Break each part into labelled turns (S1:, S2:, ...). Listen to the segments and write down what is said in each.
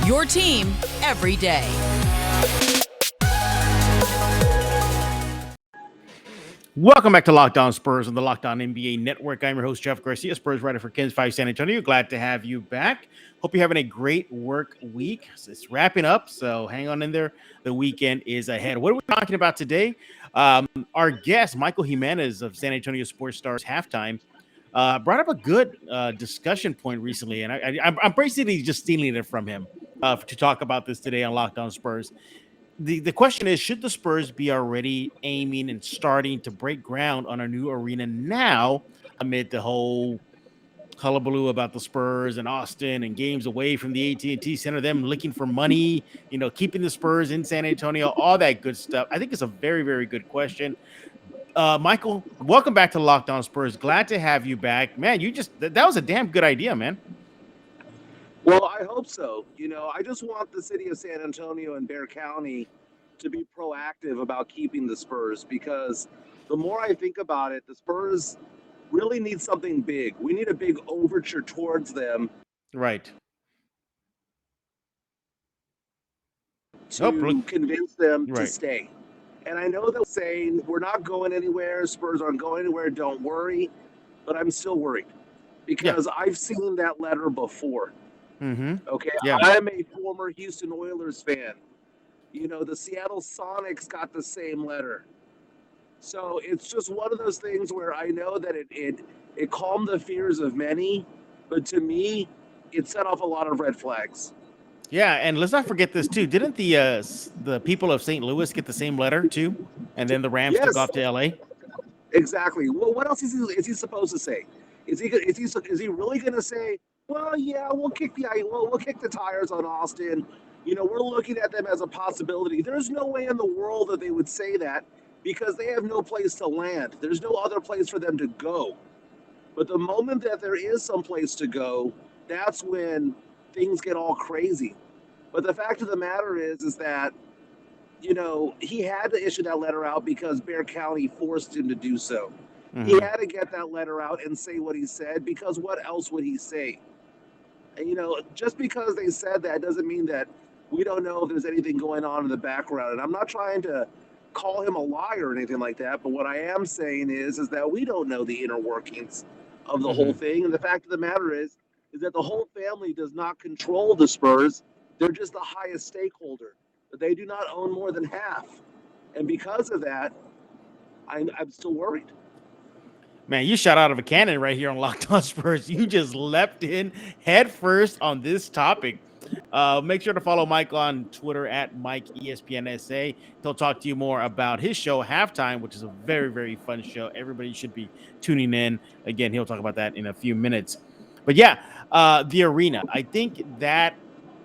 S1: Your team every day.
S2: Welcome back to Locked On Spurs on the Locked On NBA Network. I'm your host, Jeff Garcia, Spurs writer for Kens 5 San Antonio. Glad to have you back. Hope you're having a great work week. It's wrapping up, so hang on in there. The weekend is ahead. What are we talking about today? Our guest, Michael Jimenez of San Antonio Spurs Stars Halftime, brought up a good discussion point recently, and I'm basically just stealing it from him to talk about this today on Locked On Spurs. The question is, should the Spurs be already aiming and starting to break ground on a new arena now amid the whole hullabaloo about the Spurs and Austin and games away from the AT&T Center, them looking for money, keeping the Spurs in San Antonio, all that good stuff? I think it's a very, very good question. Michael, welcome back to Locked On Spurs. Glad to have you back. Man, that was a damn good idea, man.
S3: Well, I hope so. I just want the city of San Antonio and Bexar County to be proactive about keeping the Spurs, because the more I think about it, the Spurs really need something big. We need a big overture towards them.
S2: Right.
S3: To convince them to
S2: Right.
S3: stay. And I know they're saying, we're not going anywhere, Spurs aren't going anywhere, don't worry. But I'm still worried because I've seen that letter before.
S2: Mm-hmm.
S3: Okay,
S2: Yeah.
S3: I'm a former Houston Oilers fan. The Seattle Sonics got the same letter. So it's just one of those things where I know that it calmed the fears of many, but to me, it set off a lot of red flags.
S2: Yeah, and let's not forget this too. Didn't the people of St. Louis get the same letter too? And then the Rams took off to LA?
S3: Exactly. Well, what else is he supposed to say? Is he really going to say, well, yeah, we'll kick the tires on Austin. We're looking at them as a possibility. There's no way in the world that they would say that, because they have no place to land. There's no other place for them to go. But the moment that there is some place to go, that's when things get all crazy. But the fact of the matter is that, he had to issue that letter out because Bexar County forced him to do so. Mm-hmm. He had to get that letter out and say what he said, because what else would he say? And, just because they said that doesn't mean that we don't know if there's anything going on in the background. And I'm not trying to call him a liar or anything like that, but what I am saying is that we don't know the inner workings of the whole thing. And the fact of the matter is that the whole family does not control the Spurs. They're just the highest stakeholder. But they do not own more than half. And because of that, I'm still worried.
S2: Man, you shot out of a cannon right here on Locked On Spurs. You just leapt in head first on this topic. Make sure to follow Mike on Twitter at MikeESPNSA. He'll talk to you more about his show, Halftime, which is a very, very fun show. Everybody should be tuning in. Again, he'll talk about that in a few minutes. But yeah, the arena. I think that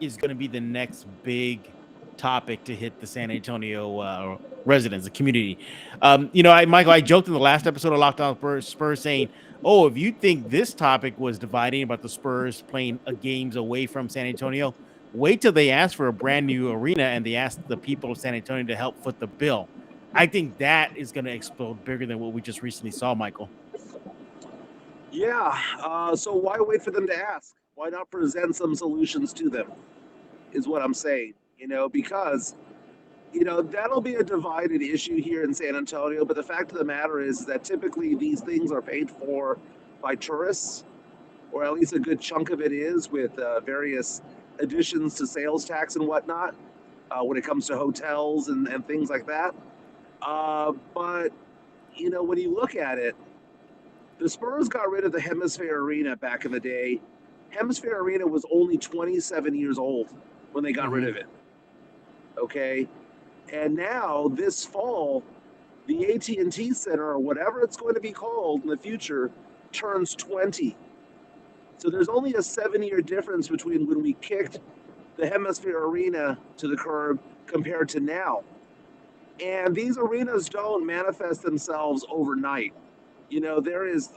S2: is going to be the next big topic to hit the San Antonio residents, the community. Michael, I joked in the last episode of Locked On Spurs saying, oh, if you think this topic was dividing about the Spurs playing games away from San Antonio, wait till they ask for a brand new arena and they ask the people of San Antonio to help foot the bill. I think that is going to explode bigger than what we just recently saw, Michael.
S3: Yeah. So why wait for them to ask? Why not present some solutions to them is what I'm saying, because that'll be a divided issue here in San Antonio. But the fact of the matter is that typically these things are paid for by tourists, or at least a good chunk of it is, with various additions to sales tax and whatnot when it comes to hotels and things like that. But, when you look at it, the Spurs got rid of the Hemisphere Arena back in the day. Hemisphere Arena was only 27 years old when they got rid of it. Okay? And now, this fall, the AT&T Center, or whatever it's going to be called in the future, turns 20. So there's only a 7-year difference between when we kicked the Hemisphere Arena to the curb compared to now. And these arenas don't manifest themselves overnight. There is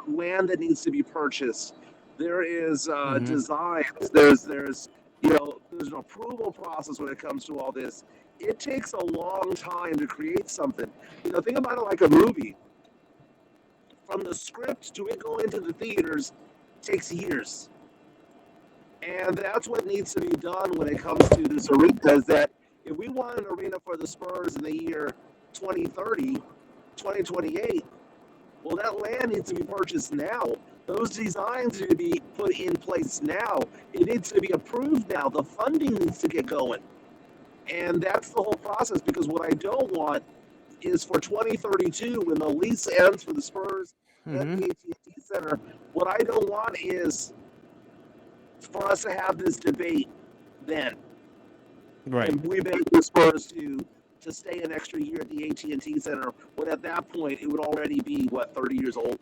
S3: land that needs to be purchased. There is designs. There's an approval process when it comes to all this. It takes a long time to create something. Think about it like a movie. From the script to it going to the theaters takes years. And that's what needs to be done when it comes to this arena, is that if we want an arena for the Spurs in the year 2030, 2028, well, that land needs to be purchased now. Those designs need to be put in place now. It needs to be approved now. The funding needs to get going. And that's the whole process, because what I don't want is for 2032, when the lease ends for the Spurs at the AT&T Center, what I don't want is for us to have this debate then.
S2: Right.
S3: And we've been the Spurs to stay an extra year at the AT&T Center, when at that point it would already be, 30 years old?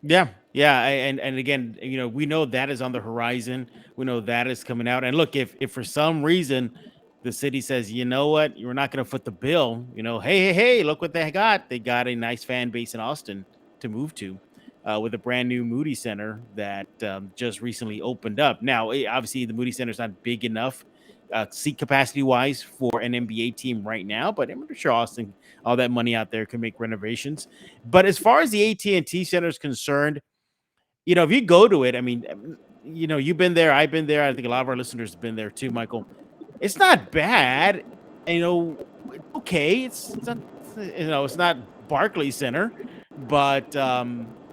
S2: Yeah. And again, we know that is on the horizon. We know that is coming out. And look, if for some reason the city says, you know what, you're not going to foot the bill, hey, look what they got. They got a nice fan base in Austin to move to, with a brand new Moody Center that just recently opened up. Now, obviously, the Moody Center is not big enough seat capacity wise for an NBA team right now, but I'm sure Austin, all that money out there, can make renovations. But as far as the AT&T Center is concerned, if you go to it, I mean, you've been there, I've been there. I think a lot of our listeners have been there too, Michael. It's not bad. It's okay. It's not, it's not Barclays Center, but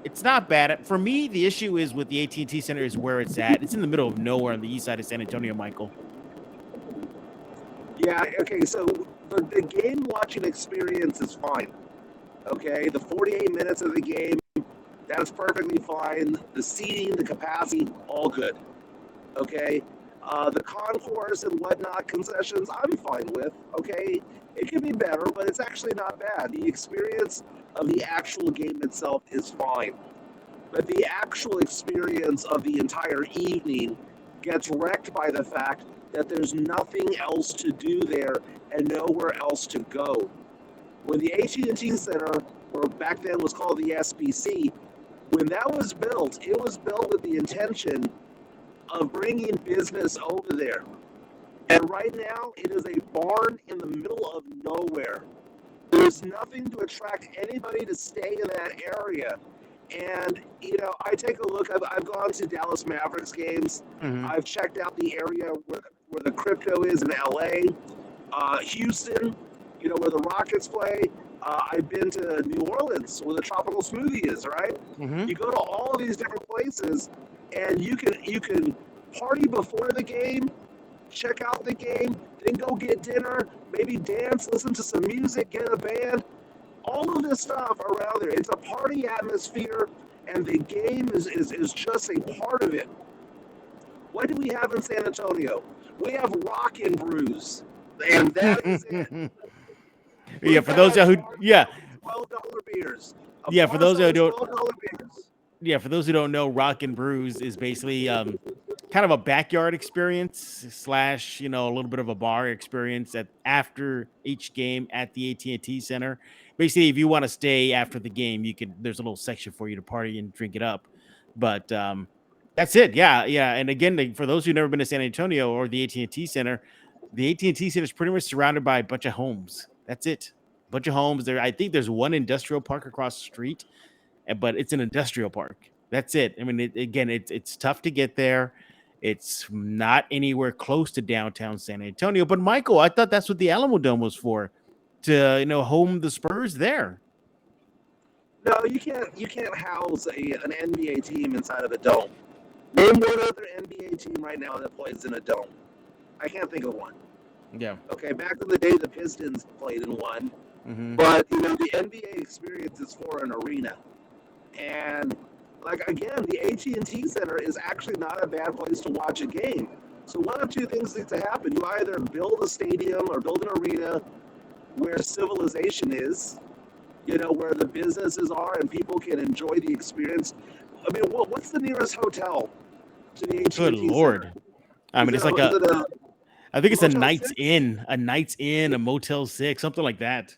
S2: it's not bad. For me, the issue is with the AT&T Center is where it's at. It's in the middle of nowhere on the east side of San Antonio, Michael.
S3: Yeah, okay, so the game watching experience is fine. Okay, the 48 minutes of the game, that's perfectly fine. The seating, the capacity, all good. Okay, the concourse and whatnot, concessions, I'm fine with. Okay, it can be better, but it's actually not bad. The experience of the actual game itself is fine. But the actual experience of the entire evening gets wrecked by the fact that there's nothing else to do there and nowhere else to go. When the AT&T Center, or back then was called the SBC, when that was built, it was built with the intention of bringing business over there. And right now, it is a barn in the middle of nowhere. There's nothing to attract anybody to stay in that area. And, I take a look, I've gone to Dallas Mavericks games. I've checked out the area where the crypto is in LA. Houston, where the Rockets play. I've been to New Orleans, where the Tropical Smoothie is, right? You go to all of these different places, and you can party before the game, check out the game, then go get dinner, maybe dance, listen to some music, get a band. All of this stuff around there. It's a party atmosphere, and the game is just a part of it. What do we have in San Antonio? We have Rock and Brews, and that is it.
S2: Yeah, for those who, $12
S3: beers.
S2: Yeah, for those who don't,
S3: $12 beers.
S2: Yeah, for those who don't know, Rock and Brews is basically kind of a backyard experience / a little bit of a bar experience after each game at the AT&T Center. Basically, if you want to stay after the game, there's a little section for you to party and drink it up. But that's it. Yeah. And again, for those who've never been to San Antonio or the AT&T Center is pretty much surrounded by a bunch of homes. That's it. A bunch of homes there. I think there's one industrial park across the street, but it's an industrial park. That's it. I mean, it's tough to get there. It's not anywhere close to downtown San Antonio. But Michael, I thought that's what the Alamo Dome was for, to home the Spurs there.
S3: No, you can't house an NBA team inside of a dome. Name one other NBA team right now that plays in a dome. I can't think of one.
S2: Yeah.
S3: Okay, back in the day, the Pistons played in one. But, the NBA experience is for an arena. And, again, the AT&T Center is actually not a bad place to watch a game. So one of two things need to happen. You either build a stadium or build an arena where civilization is, where the businesses are and people can enjoy the experience. I mean, what's the nearest hotel to the AT&T Center?
S2: Good Lord. I mean, I think it's a Night's Inn, a Motel 6, something like that.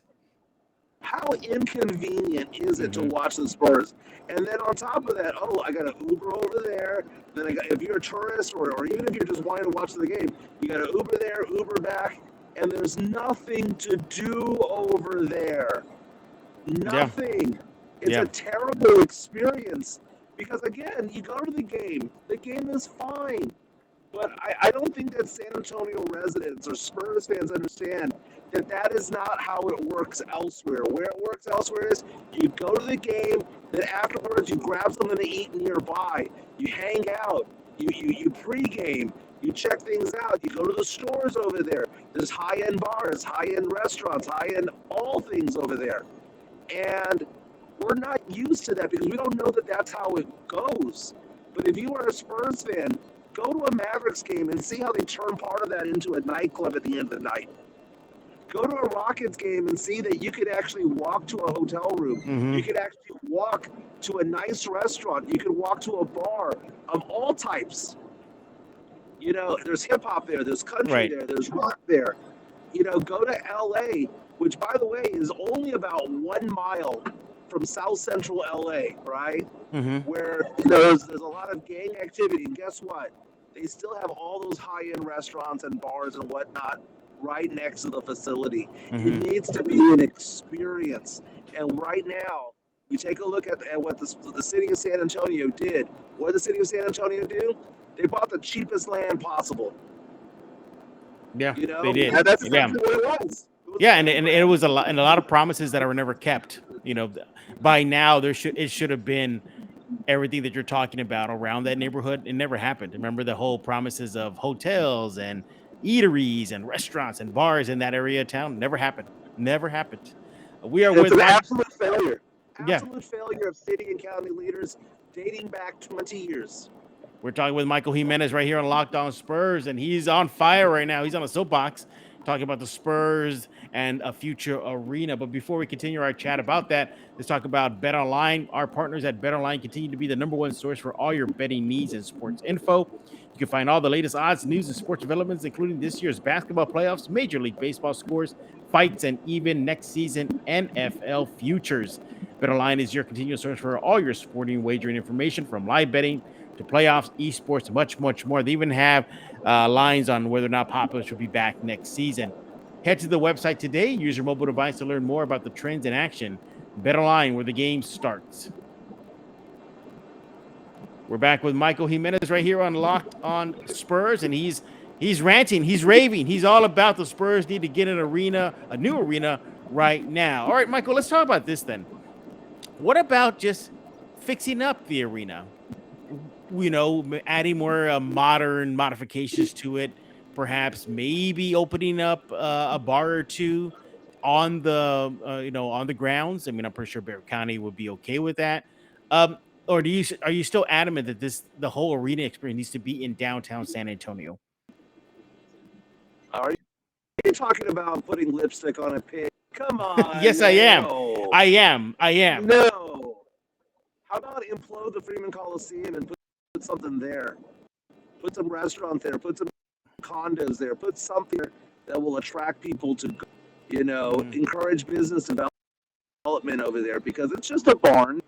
S3: How inconvenient is it to watch the Spurs? And then on top of that, I got an Uber over there. Then if you're a tourist or even if you're just wanting to watch the game, you got an Uber there, Uber back, and there's nothing to do over there. Nothing. It's a terrible experience because, again, you go to the game is fine. But I don't think that San Antonio residents or Spurs fans understand that that is not how it works elsewhere. Where it works elsewhere is you go to the game, then afterwards you grab something to eat nearby, you hang out, you pregame, you check things out, you go to the stores over there. There's high-end bars, high-end restaurants, high-end all things over there. And we're not used to that because we don't know that that's how it goes. But if you are a Spurs fan, go to a Mavericks game and see how they turn part of that into a nightclub at the end of the night. Go to a Rockets game and see that you could actually walk to a hotel room.
S2: Mm-hmm.
S3: You could actually walk to a nice restaurant. You could walk to a bar of all types. You know, there's hip hop there, there's country there, there's rock there. You know, go to LA, which by the way is only about 1 mile from South Central LA, right?
S2: Mm-hmm.
S3: Where there's a lot of gang activity. And guess what? They still have all those high-end restaurants and bars and whatnot right next to the facility.
S2: Mm-hmm.
S3: It needs to be an experience. And right now, you take a look at what the city of San Antonio did. What did the city of San Antonio do? They bought the cheapest land possible.
S2: Yeah,
S3: You know,
S2: they did.
S3: and that's exactly what it was.
S2: Yeah, and it was a lot of promises that were never kept. You know, by now it should have been everything that you're talking about around that neighborhood. It never happened. Remember the whole promises of hotels and eateries and restaurants and bars in that area of town? Never happened. Never happened. We are
S3: It's
S2: with
S3: an
S2: Mike.
S3: absolute failure.
S2: Yeah.
S3: Absolute failure of city and county leaders dating back 20 years.
S2: We're talking with Michael Jimenez right here on Locked On Spurs, and he's on fire right now. He's on a soapbox talking about the Spurs and a future arena. But before we continue our chat about that, let's talk about BetOnline. Our partners at BetOnline continue to be the number one source for all your betting needs and sports info. You can find all the latest odds, news, and sports developments, including this year's basketball playoffs, Major League Baseball scores, fights, and even next season NFL futures. BetOnline is your continuous source for all your sporting wagering information, from live betting to playoffs, esports, much, much more. They even have lines on whether or not Popovich will be back next season. Head to the website today. Use your mobile device to learn more about the trends in action. BetOnline, where the game starts. We're back with Michael Jimenez right here on Locked On Spurs, and he's ranting, he's raving, he's all about the Spurs need to get an arena, a new arena right now. All right, Michael, let's talk about this then. What about just fixing up the arena? You know, adding more modern modifications to it, perhaps maybe opening up a bar or two on the on the grounds. I mean, I'm pretty sure Bear County would be okay with that. Or are you still adamant that the whole arena experience needs to be in downtown San Antonio?
S3: Are you talking about putting lipstick on a pig? Come on.
S2: Yes, I am. I am.
S3: No. How about implode the Freeman Coliseum and put something there? Put some restaurant there. Put some condos there. Put something that will attract people to, encourage business development over there, because it's just a barn.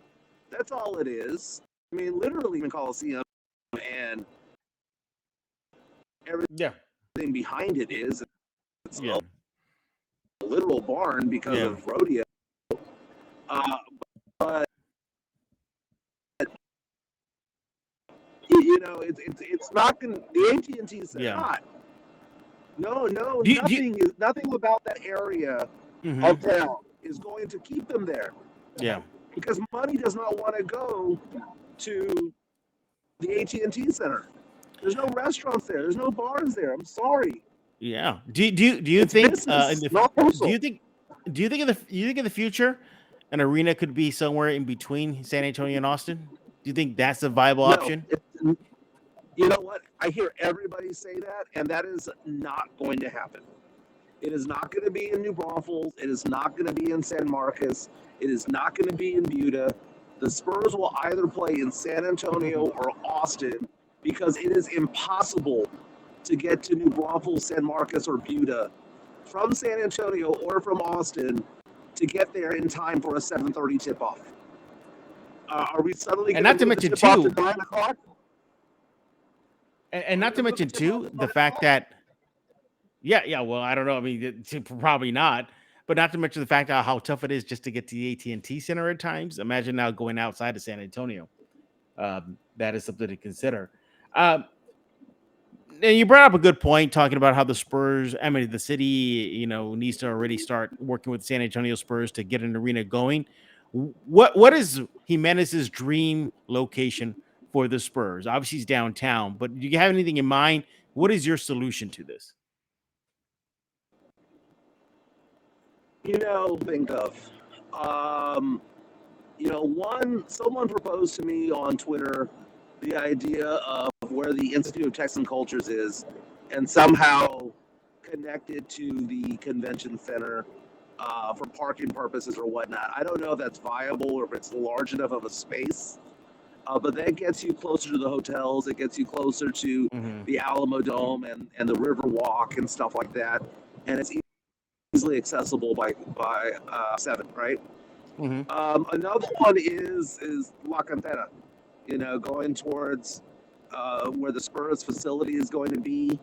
S3: That's all it is. I mean, literally in Coliseum and everything behind it is. It's a literal barn because of rodeo. But it's not going to, the AT&T said not. No, nothing about that area of town is going to keep them there.
S2: Yeah.
S3: Because money does not want to go to the AT&T Center. There's no restaurants there. There's no bars there. I'm sorry.
S2: Yeah. Do you think do you think in the future an arena could be somewhere in between San Antonio and Austin? Do you think that's a viable option?
S3: You know what? I hear everybody say that, and that is not going to happen. It is not going to be in New Braunfels. It is not going to be in San Marcos. It is not going to be in Buda. The Spurs will either play in San Antonio or Austin, because it is impossible to get to New Braunfels, San Marcos, or Buda from San Antonio or from Austin to get there in time for a 7:30 tip-off. Are we suddenly going
S2: not to mention
S3: tip-off to 9 o'clock?
S2: And not to mention too the fact that well, I don't know. I mean, probably not. But not to mention the fact how tough it is just to get to the AT&T Center at times. Imagine now going outside of San Antonio. That is something to consider. And you brought up a good point talking about how the city, needs to already start working with San Antonio Spurs to get an arena going. What is Jimenez's dream location for the Spurs? Obviously, he's downtown, but do you have anything in mind? What is your solution to this?
S3: Think of. Um, someone proposed to me on Twitter the idea of where the Institute of Texan Cultures is, and somehow connected to the convention center for parking purposes or whatnot. I don't know if that's viable or if it's large enough of a space, but that gets you closer to the hotels. It gets you closer to
S2: Mm-hmm.
S3: the Alamo Dome and the River Walk and stuff like that, and it's easily accessible by 7, right?
S2: Mm-hmm.
S3: Another one is La Cantera, going towards where the Spurs facility is going to be,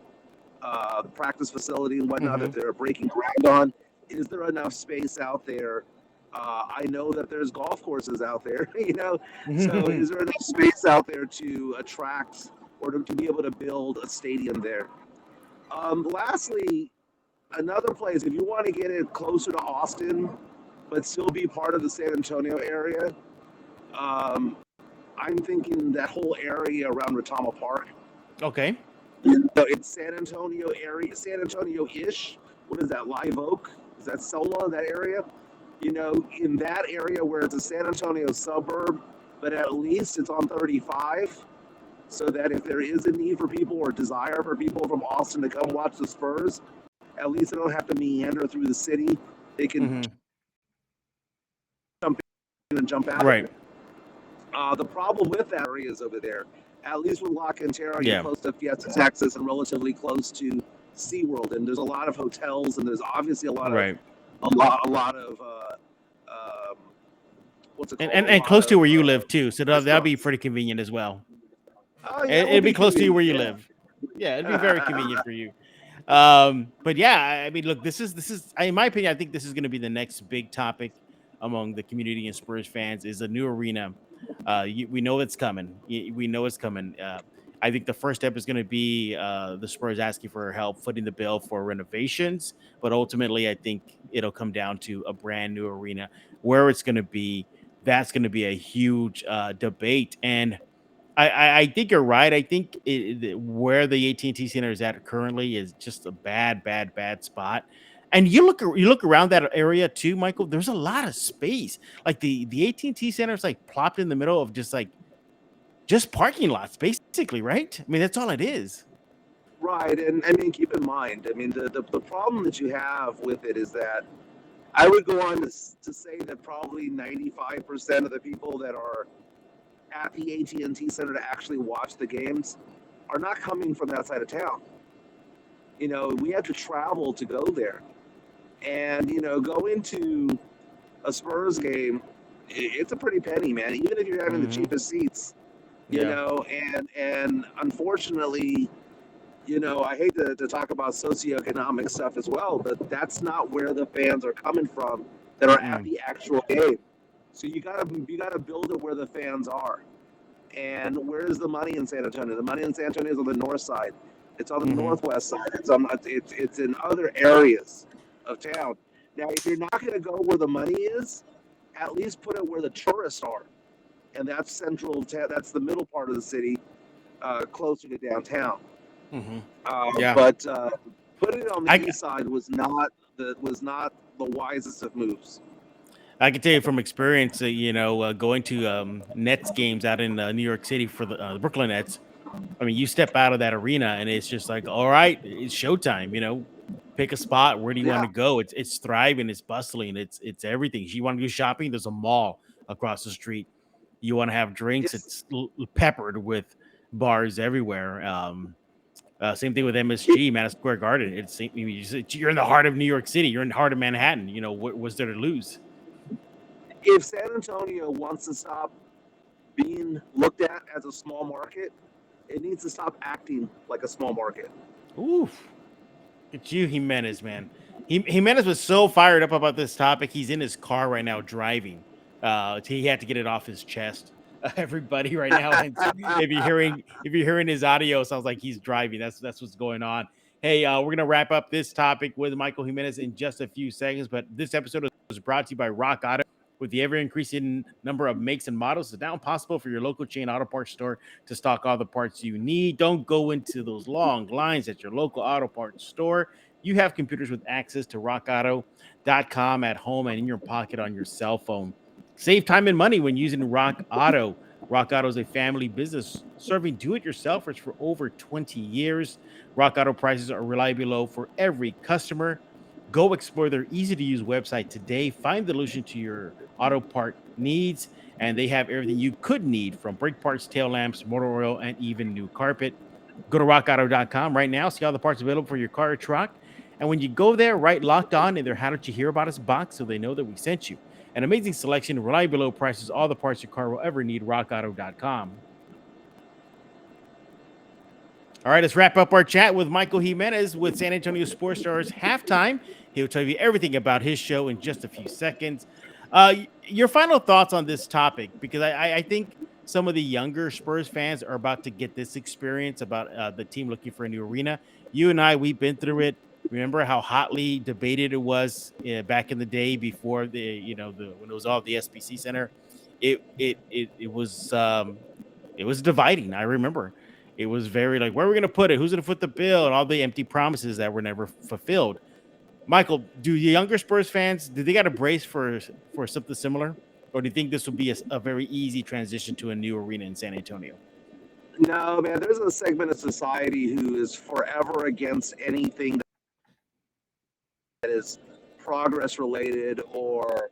S3: the practice facility and whatnot
S2: Mm-hmm.
S3: that they're breaking ground on. Is there enough space out there? I know that there's golf courses out there, so is there enough space out there to attract or to be able to build a stadium there? Lastly, another place, if you want to get it closer to Austin, but still be part of the San Antonio area, um, I'm thinking that whole area around Retama Park.
S2: Okay.
S3: So it's San Antonio area, San Antonio-ish. What is that, Live Oak? Is that Sola, that area? In that area where it's a San Antonio suburb, but at least it's on 35, so that if there is a need for people or desire for people from Austin to come watch the Spurs, at least they don't have to meander through the city. They can
S2: Mm-hmm.
S3: jump in and jump out.
S2: Right.
S3: The problem with that area is over there. At least with La Cantera,
S2: Yeah.
S3: you're close to Fiesta, Texas, and relatively close to SeaWorld. And there's a lot of hotels, and there's obviously a lot
S2: Right.
S3: of what's it called?
S2: And
S3: A lot
S2: close to
S3: of,
S2: where you live too, so that'll be
S3: restaurants.
S2: pretty convenient as well.
S3: Oh yeah, it will
S2: It'd be
S3: be
S2: close to you where
S3: convenient.
S2: you
S3: Yeah.
S2: live. Yeah, it'd be very convenient for you. But yeah, I mean, look, this is in my opinion, I think this is going to be the next big topic among the community and Spurs fans is a new arena. We know it's coming. We know it's coming. I think the first step is going to be the Spurs asking for help footing the bill for renovations, but ultimately, I think it'll come down to a brand new arena. Where it's going to be, that's going to be a huge debate. And I think you're right. I think where the AT&T Center is at currently is just a bad spot. And you look around that area too, Michael. There's a lot of space. Like the AT&T Center is like plopped in the middle of just parking lots, basically, right? I mean, that's all it is.
S3: Right, and I mean, keep in mind, I mean, the problem that you have with it is that I would go on to say that probably 95% of the people that are at the AT&T Center to actually watch the games are not coming from that side of town. We have to travel to go there. And, go into a Spurs game, it's a pretty penny, man, even if you're having the
S2: Mhm.
S3: cheapest seats,
S2: Yeah.
S3: and unfortunately, I hate to talk about socioeconomic stuff as well, but that's not where the fans are coming from that are at
S2: Mm.
S3: the actual game. So you gotta build it where the fans are. And where's the money in San Antonio? The money in San Antonio is on the north side. It's on the
S2: Mhm.
S3: northwest side. It's in other areas of town. Now, if you're not going to go where the money is, at least put it where the tourists are, and that's central. That's the middle part of the city, closer to downtown.
S2: Mhm. Yeah.
S3: But putting it on the
S2: I
S3: east side was not the wisest of moves.
S2: I can tell you from experience, going to Nets games out in New York City for the Brooklyn Nets. I mean, you step out of that arena and it's just like, all right, it's showtime. Pick a spot. Where do you want
S3: Yeah.
S2: to go? It's thriving, it's bustling, it's everything. You want to go shopping? There's a mall across the street. You want to have drinks?
S3: It's
S2: It's peppered with bars everywhere. Same thing with MSG, Madison Square Garden. You're in the heart of New York City. You're in the heart of Manhattan. What was there to lose?
S3: if San Antonio wants to stop being looked at as a small market, it needs to stop acting like a small market.
S2: Oof. It's you, Jimenez, man. Jimenez was so fired up about this topic. He's in his car right now driving. He had to get it off his chest. everybody right now. And if you're hearing his audio, sounds like he's driving. That's what's going on. Hey, we're gonna wrap up this topic with Michael Jimenez in just a few seconds. But this episode was brought to you by Rock Auto. With the ever-increasing number of makes and models, it's now possible for your local chain auto parts store to stock all the parts you need. Don't go into those long lines at your local auto parts store. You have computers with access to rockauto.com at home and in your pocket on your cell phone. Save time and money when using Rock Auto. Rock Auto is a family business serving do-it-yourselfers for over 20 years. Rock Auto prices are reliably low for every customer. Go explore their easy-to-use website today. Find the solution to your auto part needs, and they have everything you could need, from brake parts, tail lamps, motor oil, and even new carpet. Go to rockauto.com right now. See all the parts available for your car or truck. And when you go there, write Locked On in their How Did You Hear About Us box so they know that we sent you. An amazing selection, reliably low prices, all the parts your car will ever need. rockauto.com. All right, let's wrap up our chat with Michael Jimenez with San Antonio Spurs Stars halftime. He'll tell you everything about his show in just a few seconds. Your final thoughts on this topic, because I think some of the younger Spurs fans are about to get this experience about the team looking for a new arena. You and I, we've been through it. Remember how hotly debated it was back in the day before when it was all the SBC Center. It was dividing. I remember. It was very like, where are we going to put it? Who's going to foot the bill? And all the empty promises that were never fulfilled. Michael, do the younger Spurs fans, do they got to brace for something similar? Or do you think this will be a very easy transition to a new arena in San Antonio?
S3: No, man, there's a segment of society who is forever against anything that is progress related or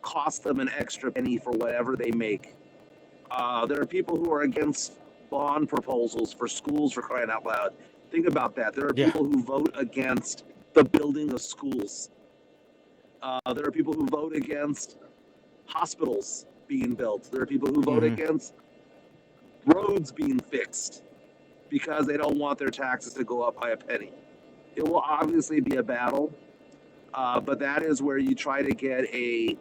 S3: cost them an extra penny for whatever they make. There are people who are against bond proposals for schools, for crying out loud. Think about that. There are people who vote against the building of schools. There are people who vote against hospitals being built. There are people who vote against roads being fixed because they don't want their taxes to go up by a penny. It will obviously be a battle, but that is where you try to get a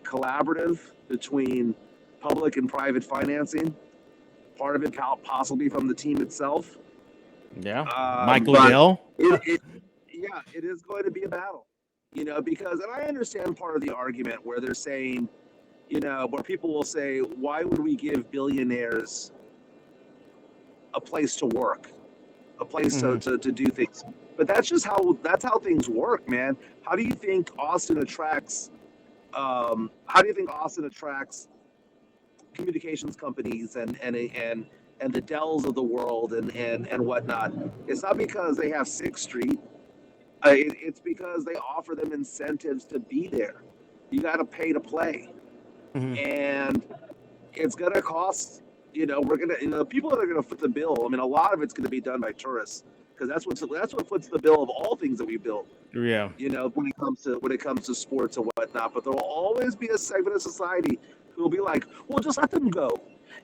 S3: collaborative between public and private financing. Part of it possibly from the team itself.
S2: Yeah, Michael Dell.
S3: It is going to be a battle, because, and I understand part of the argument where they're saying, where people will say, why would we give billionaires a place to work, a place to do things? But that's how things work, man. How do you think Austin attracts communications companies and the Dells of the world and whatnot? It's not because they have 6th Street. It's because they offer them incentives to be there. You got to pay to play, and it's gonna cost. We're gonna. People that are gonna foot the bill. I mean, a lot of it's gonna be done by tourists, because that's what foots the bill of all things that we build.
S2: Yeah.
S3: When it comes to sports and whatnot. But there will always be a segment of society who will be like, well, just let them go.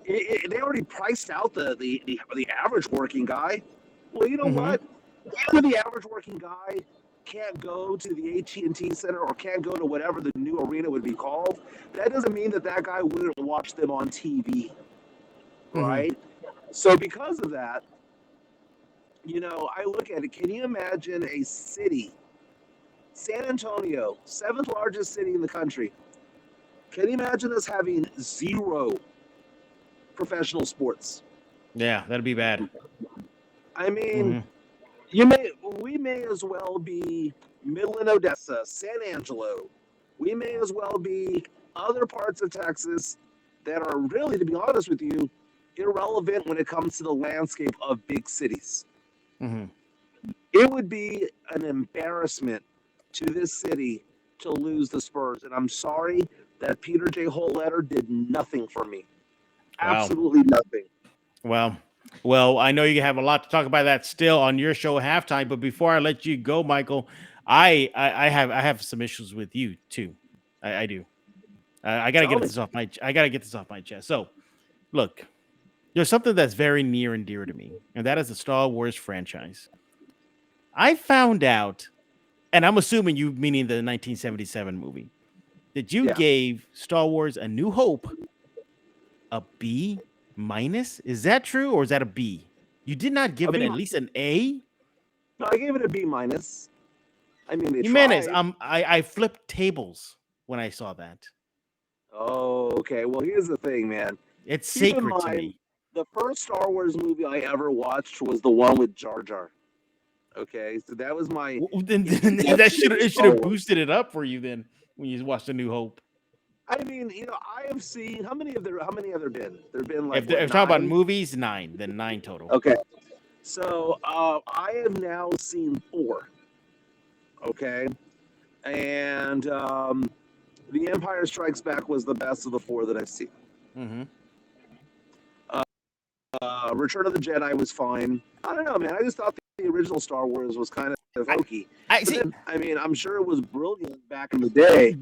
S3: They already priced out the average working guy. Well, you know what? Even the average working guy can't go to the AT&T Center or can't go to whatever the new arena would be called. That doesn't mean that guy wouldn't watch them on TV, right? So because of that, I look at it. Can you imagine a city, San Antonio, 7th largest city in the country? Can you imagine us having 0 professional sports?
S2: Yeah, that'd be bad.
S3: I mean, we may as well be Midland, Odessa, San Angelo. We may as well be other parts of Texas that are really, to be honest with you, irrelevant when it comes to the landscape of big cities. It would be an embarrassment to this city to lose the Spurs. And I'm sorry that Peter J. Holtletter did nothing for me.
S2: Wow.
S3: Absolutely nothing.
S2: Well, I know you have a lot to talk about that still on your show halftime, but before I let you go, Michael, I have some issues with you too. I do. I gotta get this off my chest. So, look, there's something that's very near and dear to me, and that is the Star Wars franchise. I found out, and I'm assuming you meaning the 1977 movie, that you
S3: Yeah.
S2: gave Star Wars A New Hope a B minus. Is that true or is that a B? You did not give
S3: A
S2: it
S3: B
S2: at
S3: minus.
S2: least an A?
S3: No, I gave it a B minus. I mean, they
S2: Jimenez,
S3: tried.
S2: I flipped tables when I saw that.
S3: Oh, okay. Well, here's the thing, man.
S2: It's
S3: Keep in
S2: sacred to
S3: mind,
S2: me.
S3: the first Star Wars movie I ever watched was the one with Jar Jar. Okay, so that was my
S2: Then that
S3: introduction
S2: should
S3: to
S2: it should
S3: Star
S2: have
S3: Wars.
S2: boosted it up for you then when you watched A New Hope.
S3: I mean, I have seen how many have there been? There've been like
S2: If
S3: what,
S2: if talking about
S3: 9?
S2: movies, 9, then 9 total.
S3: Okay, so I have now seen 4. Okay, and The Empire Strikes Back was the best of the 4 that I've seen.
S2: Mm-hmm.
S3: Return of the Jedi was fine. I don't know, man. I just thought the original Star Wars was kind of hokey.
S2: I
S3: But
S2: see.
S3: then, I mean, I'm sure it was brilliant back in the day,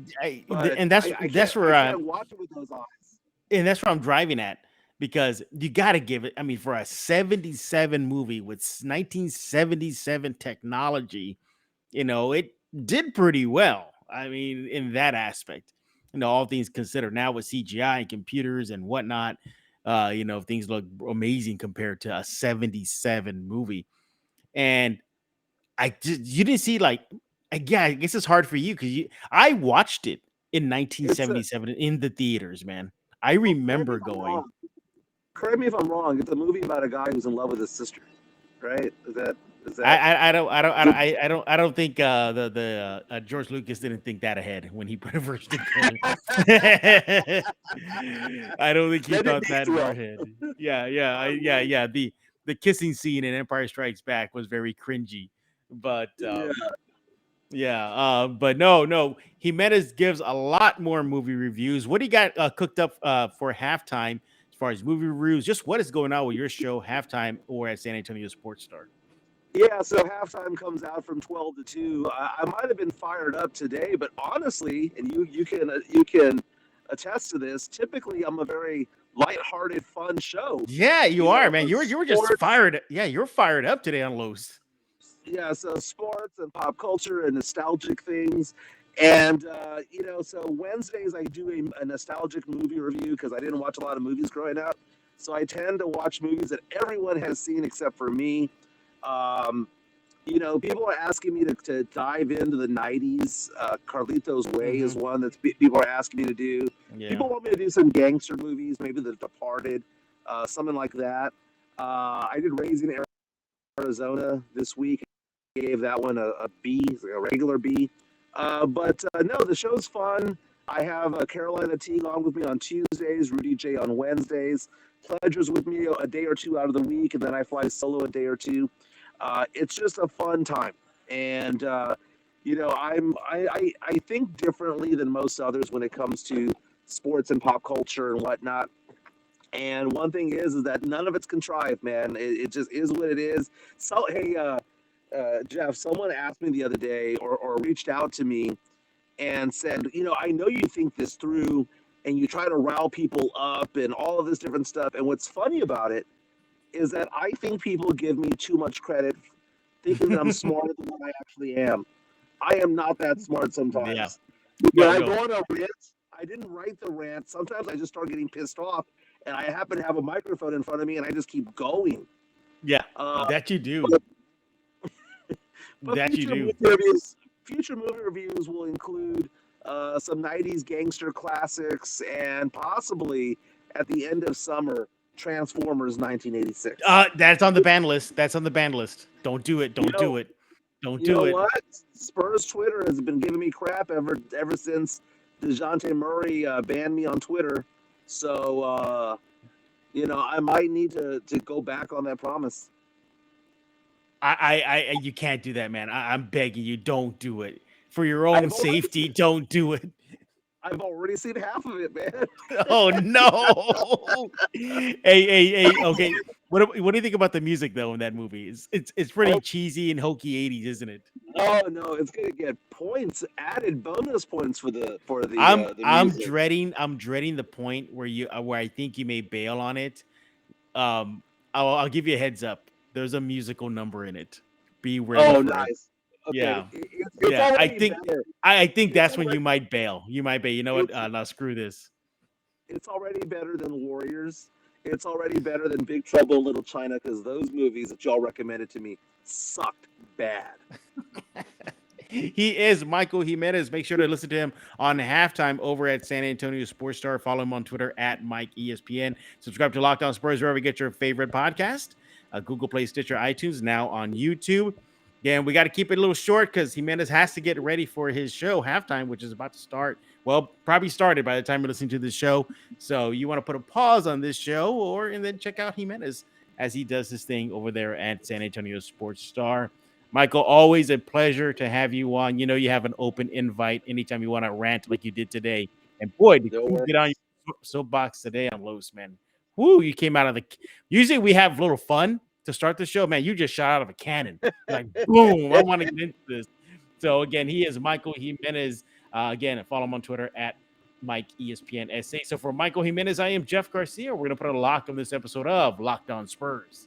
S3: but
S2: And
S3: I
S2: that's
S3: I
S2: where
S3: can't watch it with those eyes.
S2: and that's where I'm driving at because you got to give it. I mean, for a 77 movie with 1977 technology, it did pretty well. I mean, in that aspect, all things considered, now with CGI and computers and whatnot, things look amazing compared to a 77 movie. And you didn't see yeah, I guess it's hard for you because I watched it in
S3: It's a
S2: 1977 in the theaters, man. I
S3: well, correct me
S2: remember
S3: if I'm
S2: going.
S3: wrong. Correct me if I'm wrong. It's a movie about a guy who's in love with his sister, right? Is that
S2: I don't think George Lucas didn't think that ahead when he put it first together. I don't think he
S3: maybe
S2: thought that far
S3: well?
S2: ahead. Yeah. The kissing scene in Empire Strikes Back was very cringy, but
S3: Yeah.
S2: but no. Jimenez gives a lot more movie reviews. What do you got cooked up for halftime as far as movie reviews? Just what is going on with your show halftime or at San Antonio Sports Star?
S3: Yeah, so halftime comes out from 12 to 2. I might have been fired up today, but honestly, and you can attest to this. Typically, I'm a very lighthearted, fun show.
S2: Yeah, you are, man. You were just
S3: Sports,
S2: fired. Yeah, you're fired up today on Lowe's.
S3: yeah, so sports and pop culture and nostalgic things. And so Wednesdays I do a nostalgic movie review because I didn't watch a lot of movies growing up. So I tend to watch movies that everyone has seen except for me. Um, people are asking me to dive into the 90s. Carlito's Way is one that people are asking me to do.
S2: Yeah.
S3: People want me to do some gangster movies, maybe The Departed, something like that. I did Raising Arizona this week. Gave that one a B, a regular B. But no, the show's fun. I have Carolina Teague on with me on Tuesdays, Rudy J on Wednesdays. Pledger's with me a day or two out of the week, and then I fly solo a day or two. It's just a fun time, and I think differently than most others when it comes to sports and pop culture and whatnot. And one thing is that none of it's contrived, man. It just is what it is. So hey, Jeff, someone asked me the other day, or reached out to me and said, I know you think this through, and you try to rile people up and all of this different stuff. And what's funny about it is that I think people give me too much credit, thinking that I'm smarter than what I actually am. I am not that smart
S2: Yeah.
S3: sometimes. When
S2: No,
S3: I
S2: no.
S3: go on a rant, I didn't write the rant. Sometimes I just start getting pissed off, and I happen to have a microphone in front of me, and I just keep going.
S2: Yeah.
S3: Uh,
S2: That you do.
S3: but
S2: That you do.
S3: future movie reviews will include some 90s gangster classics and possibly at the end of summer, Transformers 1986.
S2: That's on the ban list. That's on the ban list. Don't do it. Don't do it. Don't
S3: You
S2: do
S3: know
S2: it.
S3: what? Spurs Twitter has been giving me crap ever since DeJounte Murray banned me on Twitter. So I might need to go back on that promise.
S2: You can't do that, man. I'm begging you, don't do it. For your own safety, don't do it.
S3: I've already seen half of it, man.
S2: Oh no! Hey. Okay, what do you think about the music though in that movie? It's pretty cheesy and hokey '80s, isn't it?
S3: Oh no, it's gonna get added bonus points for the
S2: I'm
S3: music.
S2: dreading the point where I think you may bail on it. I'll give you a heads up. There's a musical number in it. Be ready
S3: Oh,
S2: for it.
S3: nice. Okay,
S2: Yeah.
S3: it's
S2: Yeah. I
S3: already
S2: think
S3: better.
S2: I think
S3: It's
S2: that's when
S3: already
S2: you might bail. You might bail. You know what?
S3: it's,
S2: No, screw this.
S3: it's already better than Warriors. It's already better than Big Trouble in Little China because those movies that y'all recommended to me sucked bad.
S2: He is Michael Jimenez. Make sure to listen to him on halftime over at San Antonio Sports Star. Follow him on Twitter at Mike ESPN. Subscribe to Locked On Spurs wherever you get your favorite podcast. Google Play, Stitcher, iTunes, now on YouTube. Again, we got to keep it a little short because Jimenez has to get ready for his show, halftime, which is about to start. Well, probably started by the time you're listening to this show. So you want to put a pause on this show and then check out Jimenez as he does his thing over there at San Antonio Sports Star. Michael, always a pleasure to have you on. You know, you have an open invite anytime you want to rant like you did today. And boy, did
S3: No
S2: you get on
S3: worries.
S2: your soapbox today on Los, man. Woo, you came out of the. Usually we have a little fun to start the show, man. You just shot out of a cannon. Like, boom, I want to get into this. So, again, he is Michael Jimenez. Again, follow him on Twitter at Mike ESPN SA. So, for Michael Jimenez, I am Jeff Garcia. We're going to put a lock on this episode of Locked On Spurs.